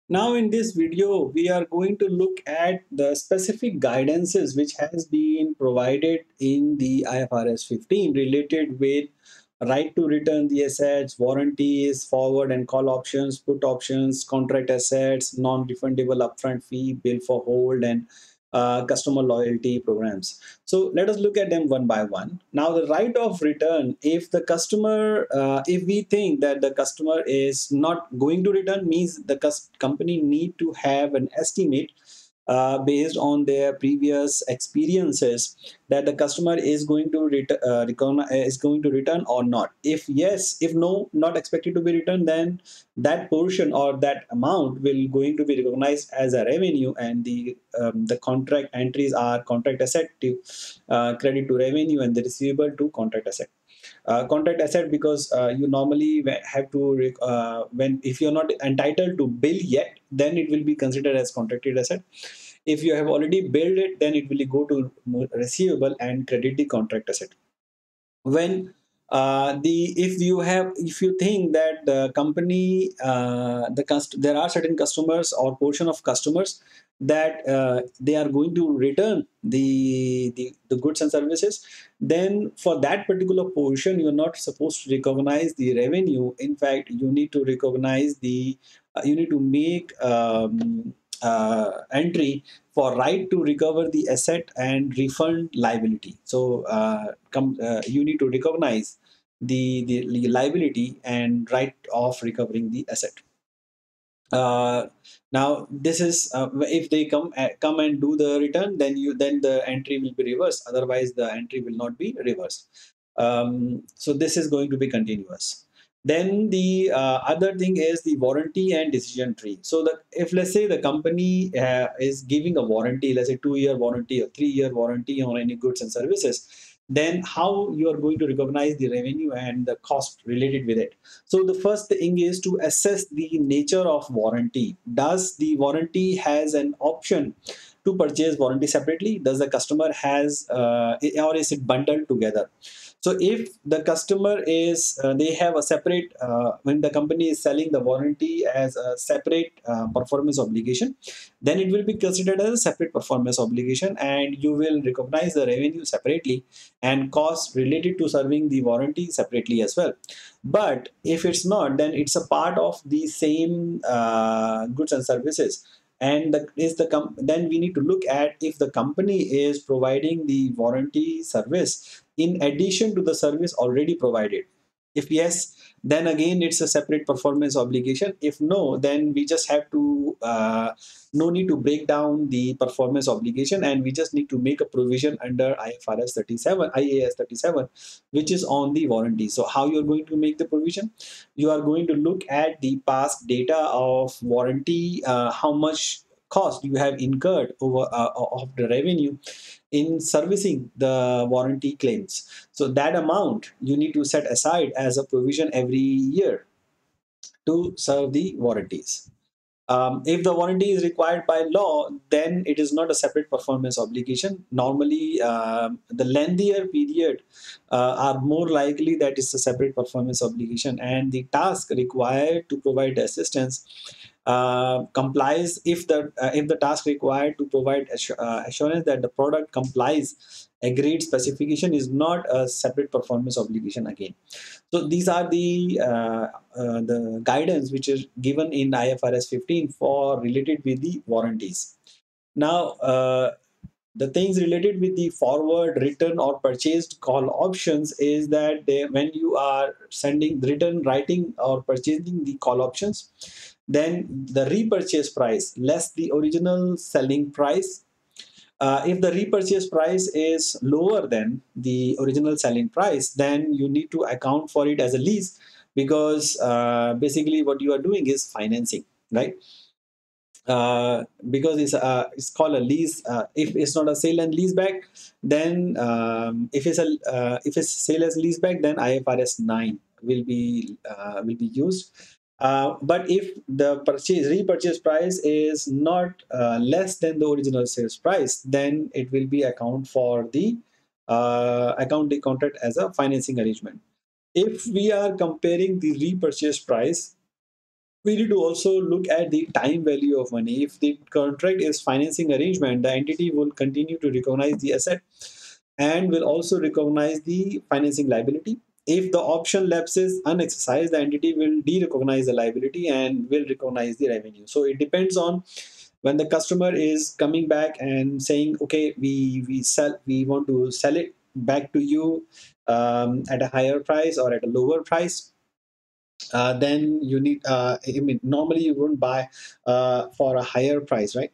Now in this video, we are going to look at the specific guidances which has been provided in the IFRS 15 related with right to return the assets, warranties, forward and call options, put options, contract assets, non-refundable upfront fee, bill for hold, and customer loyalty programs. So let us look at them one by one. Now, the right of return, if the customer, if we think that the customer is not going to return, means the company need to have an estimate based on their previous experiences that the customer is going to is going to return or not. If yes, if no, not expected to be returned, then that portion or that amount will going to be recognized as a revenue, and the contract entries are contract asset to credit to revenue, and the receivable to contract asset. Contract asset because you normally have to when if you're not entitled to bill yet, then it will be considered as contracted asset. If you have already billed it, then it will go to receivable and credit the contract asset. When the if you think that the company there are certain customers or portion of customers that they are going to return the goods and services, then for that particular portion you're not supposed to recognize the revenue. In fact, you need to recognize the you need to make entry for right to recover the asset and refund liability. So you need to recognize the liability and right of recovering the asset. uh, Now this is if they come and do the return, then the entry will be reversed, otherwise the entry will not be reversed. So this is going to be continuous. Then the other thing is the warranty and decision tree. So the if let's say the company is giving a warranty, let's say 2-year warranty or 3-year warranty on any goods and services, then how you are going to recognize the revenue and the cost related with it. So the first thing is to assess the nature of warranty. Does the warranty has an option to purchase warranty separately? Does the customer has or is it bundled together? So if the customer is they have a separate when the company is selling the warranty as a separate performance obligation, then it will be considered as a separate performance obligation, and you will recognize the revenue separately and costs related to serving the warranty separately as well. But if it's not, then it's a part of the same goods and services. And then we need to look at if the company is providing the warranty service in addition to the service already provided. If yes, then again it's a separate performance obligation. If no, then we just have to no need to break down the performance obligation, and we just need to make a provision under IAS 37, which is on the warranty. So how you're going to make the provision? You are going to look at the past data of warranty, how much cost you have incurred over of the revenue in servicing the warranty claims. So that amount you need to set aside as a provision every year to serve the warranties. If the warranty is required by law, then it is not a separate performance obligation. Normally, the lengthier period are more likely that it's a separate performance obligation, and the task required to provide assistance complies if the task required to provide assurance that the product complies agreed specification is not a separate performance obligation again. So these are the guidance which is given in IFRS 15 for related with the warranties. Now, the things related with the forward, return, or purchased call options is that when you are sending return, writing, or purchasing the call options, then the repurchase price less the original selling price. If the repurchase price is lower than the original selling price, then you need to account for it as a lease, because basically what you are doing is financing, right? Because it's called a lease. If it's not a sale and lease back, then if it's sale as lease back, then IFRS 9 will be used. But if the repurchase price is not less than the original sales price, then it will be account the contract as a financing arrangement. If we are comparing the repurchase price We need to also look at the time value of money. If the contract is financing arrangement, the entity will continue to recognize the asset and will also recognize the financing liability. If the option lapses unexercised, the entity will de-recognize the liability and will recognize the revenue. So it depends on when the customer is coming back and saying, okay, we want to sell it back to you at a higher price or at a lower price. Then you need, I mean, normally you wouldn't buy for a higher price, right?